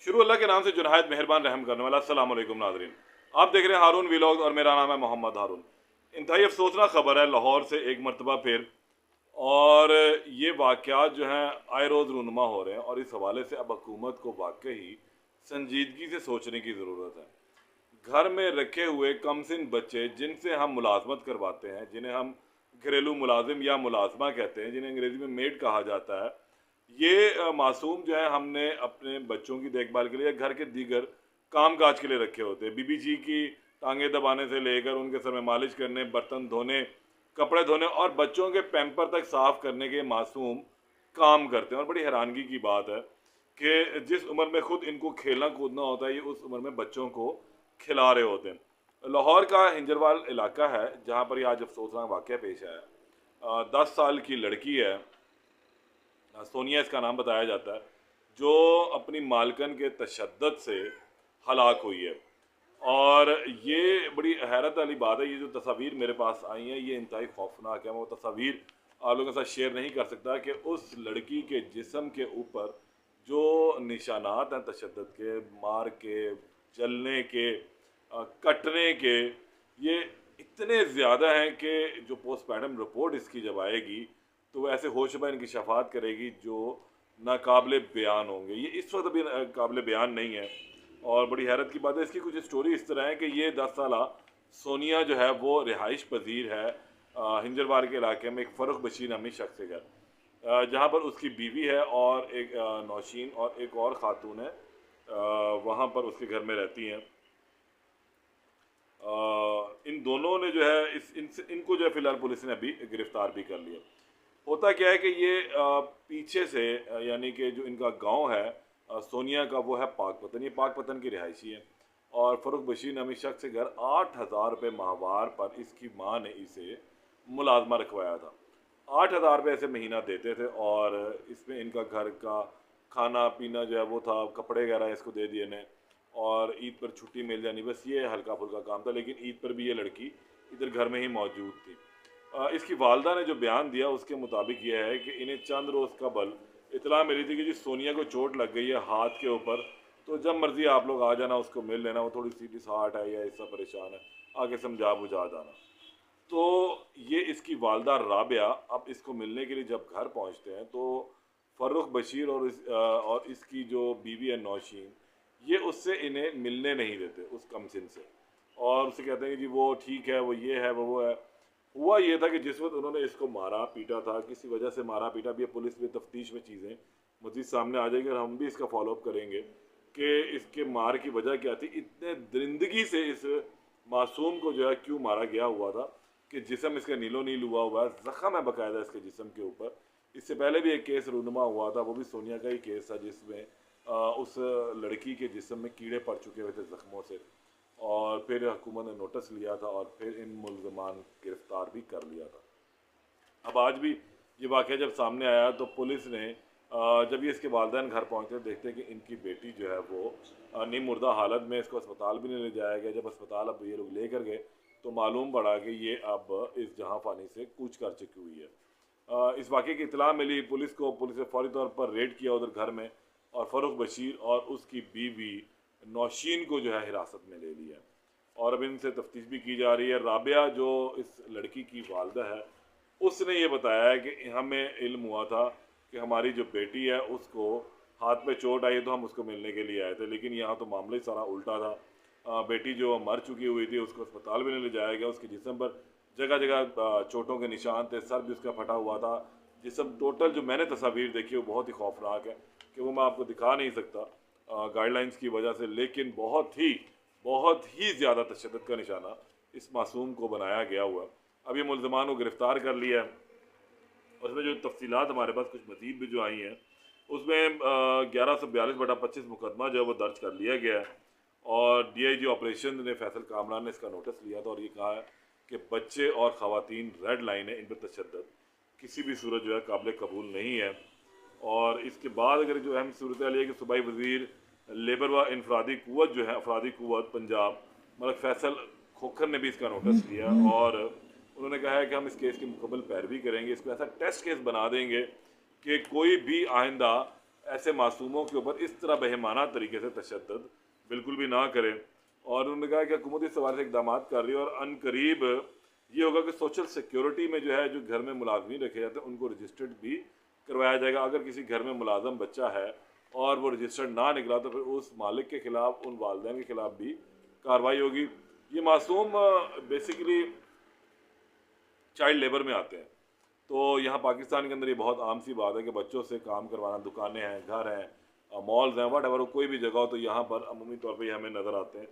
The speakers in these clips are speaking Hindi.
शुरू अल्लाह के नाम से जो नहायत मेहरबान रहम करने वाला। अस्सलाम वालेकुम नाज़रीन, आप देख रहे हैं हारून व्लॉग और मेरा नाम है मोहम्मद हारून। इंतहाई अफसोसनाक खबर है लाहौर से एक मरतबा फिर, और ये वाक़यात जो हैं आए रोज़ रूनुमा हो रहे हैं और इस हवाले से अब हुकूमत को वाकई संजीदगी से सोचने की ज़रूरत है। घर में रखे हुए कमसिन बच्चे जिनसे हम मुलाजमत करवाते हैं, जिन्हें हम घरेलू मुलाजिम या मुलाजमा कहते हैं, जिन्हें अंग्रेज़ी में मेड कहा जाता है, ये मासूम जो है हमने अपने बच्चों की देखभाल के लिए घर के दीगर काम काज के लिए रखे होते हैं। बीबी जी की टांगे दबाने से लेकर उनके सर में मालिश करने, बर्तन धोने, कपड़े धोने और बच्चों के पैम्पर तक साफ करने के मासूम काम करते हैं। और बड़ी हैरानगी की बात है कि जिस उम्र में खुद इनको खेलना कूदना होता है, ये उस उम्र में बच्चों को खिला रहे होते हैं। लाहौर का हिंजरवाल इलाका है जहाँ पर ये आज अफसोसनाक वाक़या पेश आया है। 10 साल की लड़की है, सोनिया इसका नाम बताया जाता है, जो अपनी मालकन के तशद्दुद से हलाक हुई है। और ये बड़ी हैरत वाली बात है, ये जो तस्वीर मेरे पास आई हैं ये इंतहाई खौफनाक है। मैं वो तस्वीर आप लोगों के साथ शेयर नहीं कर सकता कि उस लड़की के जिस्म के ऊपर जो निशानात हैं तशद्दुद के, मार के, जलने के, कटने के, ये इतने ज़्यादा हैं कि जो पोस्टमार्टम रिपोर्ट इसकी जब आएगी तो वो ऐसे होशबा इनकी शफात करेगी जो नाकाबिले बयान होंगे। ये इस वक्त अभी काबिल बयान नहीं है। और बड़ी हैरत की बात है, इसकी कुछ स्टोरी इस तरह है कि ये 10 साला सोनिया जो है वो रिहाइश पजीर है हिंजरवार के इलाके में एक फ़र्रुख बशीर नामी शख्स के घर, जहाँ पर उसकी बीवी है और एक नौशीन और एक और ख़ातून है, वहाँ पर उसके घर में रहती हैं। इन दोनों ने जो है इनको जो है फ़िलहाल पुलिस ने अभी गिरफ़्तार भी कर लिया। होता क्या है कि ये पीछे से यानी कि जो इनका गांव है सोनिया का, वो है पाकपतन। ये पाकपतन की रिहायशी है और फ़र्रुख बशीर नामी शख्स के घर 8,000 रुपये माहवार पर इसकी माँ ने इसे मुलाजमा रखवाया था। 8,000 रुपये ऐसे महीना देते थे और इसमें इनका घर का खाना पीना जो है वो था, कपड़े वगैरह इसको दे दिए ने, और ईद पर छुट्टी मिल जानी, बस ये हल्का फुल्का काम था। लेकिन ईद पर भी ये लड़की इधर घर में ही मौजूद थी। इसकी वालदा ने जो बयान दिया उसके मुताबिक यह है कि इन्हें चंद रोज़ कबल इतला मिली थी कि जी सोनिया को चोट लग गई है हाथ के ऊपर, तो जब मर्ज़ी आप लोग आ जाना, उसको मिल लेना, वो थोड़ी सी डिसहार्ट है या ऐसा परेशान है, आगे समझा बुझा जाना। तो ये इसकी वालदा राबिया अब इसको मिलने के लिए जब घर पहुंचते हैं तो फ़र्रुख बशीर और इसकी जो बीवी है नौशीन, ये उससे इन्हें मिलने नहीं देते उस कमसिन से, और उससे कहते हैं कि जी वो ठीक है, वो ये है, वो है। हुआ ये था कि जिस वक्त उन्होंने इसको मारा पीटा था, किसी वजह से मारा पीटा भी है, पुलिस भी तफ्तीश में चीज़ें मज़ीद सामने आ जाएगी और हम भी इसका फॉलोअप करेंगे कि इसके मार की वजह क्या थी। इतने दरिंदगी से इस मासूम को जो है क्यों मारा गया हुआ था कि जिस्म इसका नीलो नील हुआ है, ज़ख़म है बाकायदा इसके जिस्म के ऊपर। इससे पहले भी एक केस रूनुमा हुआ था, वो भी सोनिया का ही केस था, जिसमें उस लड़की के जिस्म में कीड़े पड़ चुके हुए थे ज़ख्मों से, और फिर हुकूमत ने नोटिस लिया था और फिर इन मुल्ज़मान गिरफ़्तार भी कर लिया था। अब आज भी ये वाक़या जब सामने आया तो पुलिस ने जब ये इसके वालिदैन घर पहुँचे देखते हैं कि इनकी बेटी जो है वो नीम मुर्दा हालत में, इसको अस्पताल भी नहीं ले जाया गया। जब अस्पताल अब ये लोग लेकर गए तो मालूम पड़ा कि ये अब इस जहाँ फ़ानी से कूच कर चुकी हुई है। इस वाक़े की इत्तला मिली पुलिस को, पुलिस ने फ़ौरी तौर पर रेड किया उधर घर में और फ़र्रुख बशीर और उसकी बीवी नौशीन को जो है हिरासत में ले लिया और अब इनसे तफ्तीश भी की जा रही है। राबिया जो इस लड़की की वालदा है, उसने ये बताया है कि हमें इल्म हुआ था कि हमारी जो बेटी है उसको हाथ पे चोट आई तो हम उसको मिलने के लिए आए थे, लेकिन यहाँ तो मामला ही सारा उल्टा था। बेटी जो मर चुकी हुई थी उसको अस्पताल भी नहीं ले जाया गया, उसके जिस्म पर जगह जगह चोटों के निशान थे, सर भी उसका फटा हुआ था। जिस्म टोटल जो मैंने तस्वीर देखी वो बहुत ही खौफनाक है कि वो मैं आपको दिखा नहीं सकता गाइडलाइंस की वजह से, लेकिन बहुत ही ज़्यादा तशद्दुद का निशाना इस मासूम को बनाया गया हुआ। अब ये मुल्ज़मान को गिरफ़्तार कर लिया है और उसमें जो तफसीलात हमारे पास कुछ मज़ीद भी जो आई हैं उसमें 1142/25 मुकदमा जो है वो दर्ज कर लिया गया है और DIG ऑपरेशन ने फैसल कामरान ने इसका नोटिस लिया था और ये कहा है कि बच्चे और ख़वातीन रेड लाइन है, इन पर तशद्दुद किसी भी सूरत जो है काबिल कबूल नहीं है। और इसके बाद अगर जो अहम सूरत है कि सूबाई वज़ीर लेबर व इनफरादी क़ुव्वत जो है अफरादी क़ुव्वत पंजाब मलिक फैसल खोखर ने भी इसका नोटिस लिया और उन्होंने कहा है कि हम इस केस की मुकम्मल पैरवी करेंगे, इसको ऐसा टेस्ट केस बना देंगे कि कोई भी आइंदा ऐसे मासूमों के ऊपर इस तरह बेहमाना तरीके से तशद्दुद बिल्कुल भी ना करें। और उन्होंने कहा कि हुकूमत इस हवाले से इक़दाम कर रही है और अनकरीब ये होगा कि सोशल सिक्योरिटी में जो है जो घर में मुलाजमीन रखे जाते हैं उनको रजिस्टर्ड भी करवाया जाएगा। अगर किसी घर में मुलाजम बच्चा है और वो रजिस्टर्ड ना निकला तो फिर उस मालिक के ख़िलाफ़, उन वालिदैन के ख़िलाफ़ भी कार्रवाई होगी। ये मासूम बेसिकली चाइल्ड लेबर में आते हैं। तो यहाँ पाकिस्तान के अंदर ये बहुत आम सी बात है कि बच्चों से काम करवाना, दुकानें हैं, घर हैं, मॉल्स हैं, वट एवर कोई भी जगह हो, तो यहाँ पर अमूमी तौर पे ये हमें नज़र आते हैं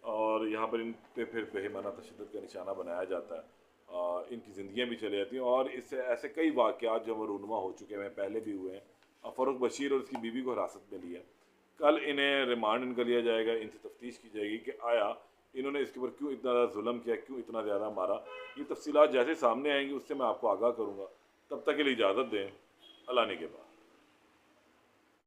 और यहाँ पर इन पे फिर बेईमाना तशद्दुद का निशाना बनाया जाता है। इनकी ज़िंदगियाँ भी चली जाती हैं और इससे ऐसे कई वाक़यात जो रूनुमा हो चुके हैं, पहले भी हुए हैं। फ़ारूक बशीर और उसकी बीवी को हिरासत में लिया, कल इन्हें रिमांड इनका लिया जाएगा, इनसे तफ्तीश की जाएगी कि आया इन्होंने इसके ऊपर क्यों इतना ज़्यादा जुल्म किया, क्यों इतना ज़्यादा मारा। ये तफसीलात जैसे सामने आएंगी उससे मैं आपको आगाह करूँगा। तब तक के लिए इजाज़त दें, अल्लाह ने के बाद।